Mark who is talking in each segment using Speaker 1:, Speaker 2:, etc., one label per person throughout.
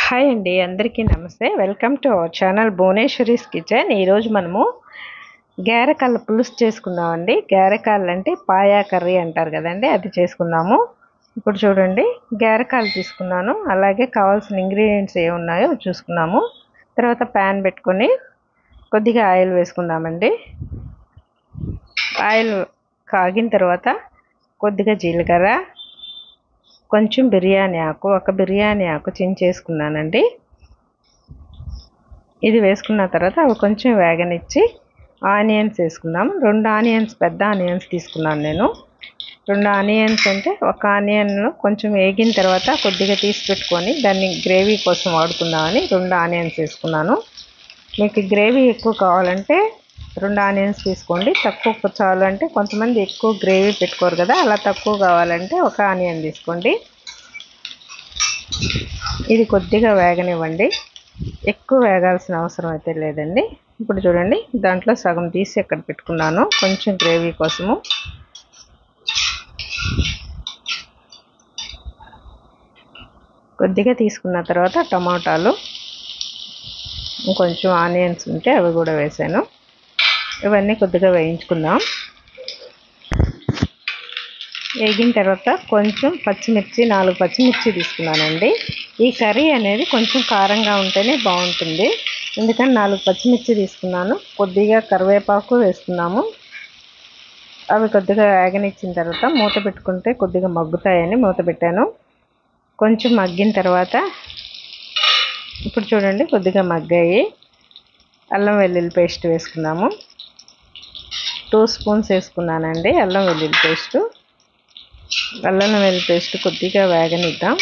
Speaker 1: Hi అండి, అందరికీ నమస్తే. Welcome to our channel Bhuvaneshwari's kitchen. ఈరోజు మనము గారెకాళ్ళ పులుసు చేసుకుందామండి. గారెకాళ్ళు అంటే పాయా కర్రీ అంటారు కదండి, అది చేసుకుందాము. ఇప్పుడు చూడండి, గారెకాళ్ళు తీసుకున్నాను. అలాగే కావాల్సిన ఇంగ్రీడియంట్స్ ఏమున్నాయో చూసుకున్నాము. తర్వాత ప్యాన్ పెట్టుకొని కొద్దిగా ఆయిల్ వేసుకుందామండి. ఆయిల్ కాగిన తర్వాత కొద్దిగా జీలకర్ర, కొంచెం బిర్యానీ ఆకు, ఒక బిర్యానీ ఆకు చించేసుకున్నానండి. ఇది వేసుకున్న తర్వాత అవి కొంచెం వేగనిచ్చి ఆనియన్స్ వేసుకుందాం. 2 ఆనియన్స్, పెద్ద ఆనియన్స్ తీసుకున్నాను నేను. 2 ఆనియన్స్ అంటే ఒక ఆనియన్లో కొంచెం వేగిన తర్వాత కొద్దిగా తీసి పెట్టుకొని దాన్ని గ్రేవీ కోసం వాడుకుందామని 2 ఆనియన్స్ వేసుకున్నాను. మీకు గ్రేవీ ఎక్కువ కావాలంటే 2 ఆనియన్స్ తీసుకోండి. తక్కువ చాలు అంటే కొంతమంది ఎక్కువ గ్రేవీ పెట్టుకోరు కదా, అలా తక్కువ కావాలంటే ఒక ఆనియన్ తీసుకోండి. ఇది కొద్దిగా వేగనివ్వండి, ఎక్కువ వేగాల్సిన అవసరం అయితే లేదండి. ఇప్పుడు చూడండి, దాంట్లో సగం తీసి ఎక్కడ పెట్టుకున్నాను కొంచెం గ్రేవీ కోసము. కొద్దిగా తీసుకున్న తర్వాత టమాటాలు, కొంచెం ఆనియన్స్ ఉంటే అవి కూడా వేసాను. ఇవన్నీ కొద్దిగా వేయించుకుందాం. వేగిన తర్వాత కొంచెం పచ్చిమిర్చి, 4 పచ్చిమిర్చి తీసుకున్నానండి. ఈ కర్రీ అనేది కొంచెం కారంగా ఉంటేనే బాగుంటుంది, ఎందుకని 4 పచ్చిమిర్చి తీసుకున్నాను. కొద్దిగా కరివేపాకు వేసుకున్నాము. అవి కొద్దిగా వేగనిచ్చిన తర్వాత మూత పెట్టుకుంటే కొద్దిగా మగ్గుతాయని మూత పెట్టాను. కొంచెం మగ్గిన తర్వాత ఇప్పుడు చూడండి, కొద్దిగా మగ్గాయి. అల్లం వెల్లుల్లి పేస్ట్ వేసుకున్నాము. 2 స్పూన్స్ వేసుకున్నానండి అల్లం వెల్లుల్లి పేస్టు. అల్లం వెల్లుల్లి పేస్ట్ కొద్దిగా వేగనిద్దాం.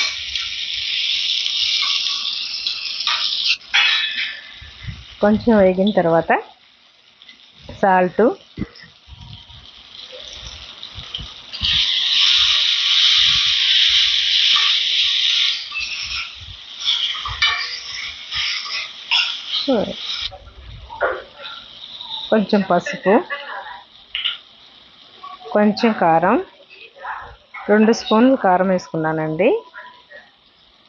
Speaker 1: కొంచెం వేగిన తర్వాత సాల్టు, కొంచెం పసుపు, కొంచెం కారం, 2 స్పూన్లు కారం వేసుకున్నానండి.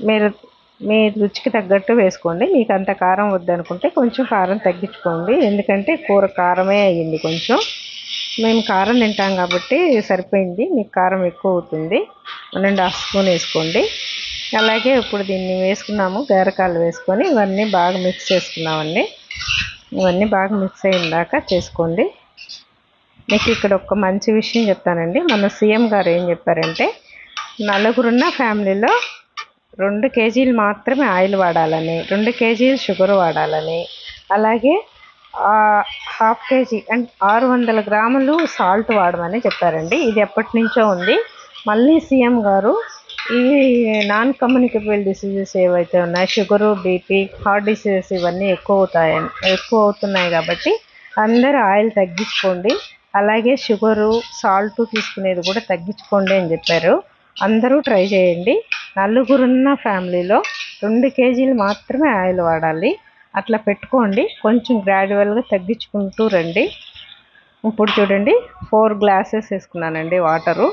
Speaker 1: మీరు మీ రుచికి తగ్గట్టు వేసుకోండి. మీకు అంత కారం వద్దనుకుంటే కొంచెం కారం తగ్గించుకోండి, ఎందుకంటే కూర కారమే అయ్యింది కొంచెం. మేము కారం తింటాం కాబట్టి సరిపోయింది. మీకు కారం ఎక్కువ అవుతుంది, 1.5 స్పూన్ వేసుకోండి. అలాగే ఇప్పుడు దీన్ని వేసుకున్నాము, గారెకాళ్ళు వేసుకొని ఇవన్నీ బాగా మిక్స్ చేసుకున్నామండి. ఇవన్నీ బాగా మిక్స్ అయిన దాకా చేసుకోండి. మీకు ఇక్కడ ఒక మంచి విషయం చెప్తానండి. మన సీఎం గారు ఏం చెప్పారంటే, నలుగురున్న ఫ్యామిలీలో 2 కేజీలు మాత్రమే ఆయిల్ వాడాలని, 2 కేజీలు షుగర్ వాడాలని, అలాగే 1/2 కేజీ అంటే 600 గ్రాములు సాల్ట్ వాడమని చెప్పారండి. ఇది ఎప్పటి నుంచో ఉంది. మళ్ళీ సీఎం గారు ఈ నాన్ కమ్యూనికేబుల్ డిసీజెస్ ఏవైతే ఉన్నాయో, షుగరు, బీపీ, హార్ట్ డిసీజెస్ ఇవన్నీ ఎక్కువ అవుతున్నాయి కాబట్టి అందరూ ఆయిల్ తగ్గించుకోండి, అలాగే షుగరు, సాల్ట్ తీసుకునేది కూడా తగ్గించుకోండి అని చెప్పారు. అందరూ ట్రై చేయండి. నలుగురున్న ఫ్యామిలీలో 2 కేజీలు మాత్రమే ఆయిల్ వాడాలి, అట్లా పెట్టుకోండి. కొంచెం గ్రాడ్యువల్గా తగ్గించుకుంటూ రండి. ఇప్పుడు చూడండి, 4 గ్లాసెస్ వేసుకున్నానండి వాటరు,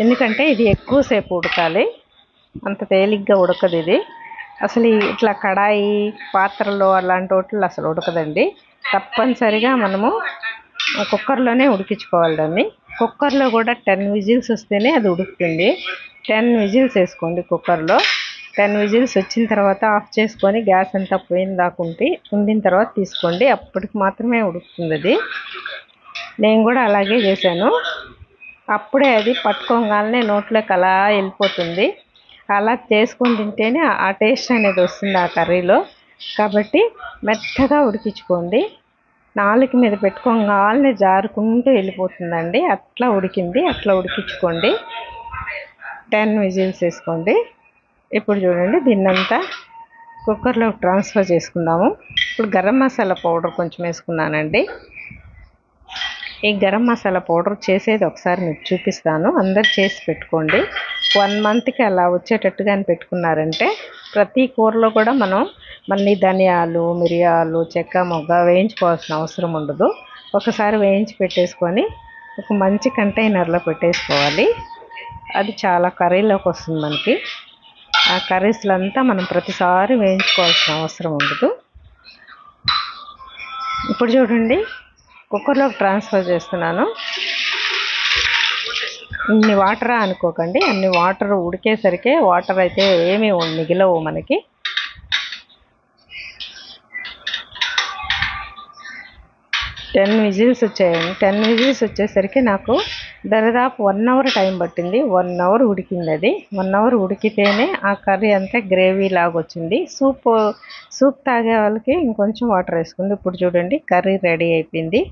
Speaker 1: ఎందుకంటే ఇది ఎక్కువసేపు ఉడకాలి, అంత తేలిగ్గా ఉడకదు ఇది. అసలు ఇట్లా కడాయి, పాత్రలో అలాంటి వాటిల్లో అసలు ఉడకదండి. తప్పనిసరిగా మనము కుక్కర్లోనే ఉడికించుకోవాలి దాన్ని. కుక్కర్లో కూడా 10 విజిల్స్ వస్తేనే అది ఉడుకుతుంది. 10 విజిల్స్ వేసుకోండి కుక్కర్లో. 10 విజిల్స్ వచ్చిన తర్వాత ఆఫ్ చేసుకొని గ్యాస్ అంతా పోయిన దాకా ఉండిన తర్వాత తీసుకోండి, అప్పటికి మాత్రమే ఉడుకుతుంది అది. నేను కూడా అలాగే చేశాను. అప్పుడే అది పట్టుకోగానే నోట్లోకి అలా వెళ్ళిపోతుంది. అలా చేసుకొని తింటేనే ఆ టేస్ట్ అనేది వస్తుంది ఆ కర్రీలో. కాబట్టి మెత్తగా ఉడికించుకోండి. నాలుక మీద పెట్టుకోగానే జారుకుంటూ వెళ్ళిపోతుందండి, అట్లా ఉడికింది. అట్లా ఉడికించుకోండి. 10 విజిల్స్ వేసుకోండి. ఇప్పుడు చూడండి, దీన్నంతా కుక్కర్లో ట్రాన్స్ఫర్ చేసుకుందాము. ఇప్పుడు గరం మసాలా పౌడర్ కొంచెం వేసుకున్నానండి. ఈ గరం మసాలా పౌడర్ చేసేది ఒకసారి మీకు చూపిస్తాను, అందరు చేసి పెట్టుకోండి. 1 మంత్కి అలా వచ్చేటట్టుగా పెట్టుకున్నారంటే ప్రతి కూరలో కూడా మనం మళ్ళీ ధనియాలు, మిరియాలు, చెక్క, మొగ్గ వేయించుకోవాల్సిన అవసరం ఉండదు. ఒకసారి వేయించి పెట్టేసుకొని ఒక మంచి కంటైనర్లో పెట్టేసుకోవాలి. అది చాలా కర్రీలోకి వస్తుంది మనకి. ఆ కర్రీస్లో అంతా మనం ప్రతిసారి వేయించుకోవాల్సిన అవసరం ఉండదు. ఇప్పుడు చూడండి, కుక్కర్లోకి ట్రాన్స్ఫర్ చేస్తున్నాను. ఇన్ని వాటరా అనుకోకండి, అన్ని వాటర్ ఉడికేసరికి వాటర్ అయితే ఏమీ మిగిలవు మనకి. టెన్ విజిల్స్ వచ్చాయండి. 10 విజిల్స్ వచ్చేసరికి నాకు దరిదాపు 1 అవర్ టైం పట్టింది. 1 అవర్ ఉడికింది అది. 1 అవర్ ఉడికితేనే ఆ కర్రీ అంతా గ్రేవీ లాగా వచ్చింది. సూప్ తాగే వాళ్ళకి ఇంకొంచెం వాటర్ వేసుకుంది. ఇప్పుడు చూడండి, కర్రీ రెడీ అయిపోయింది.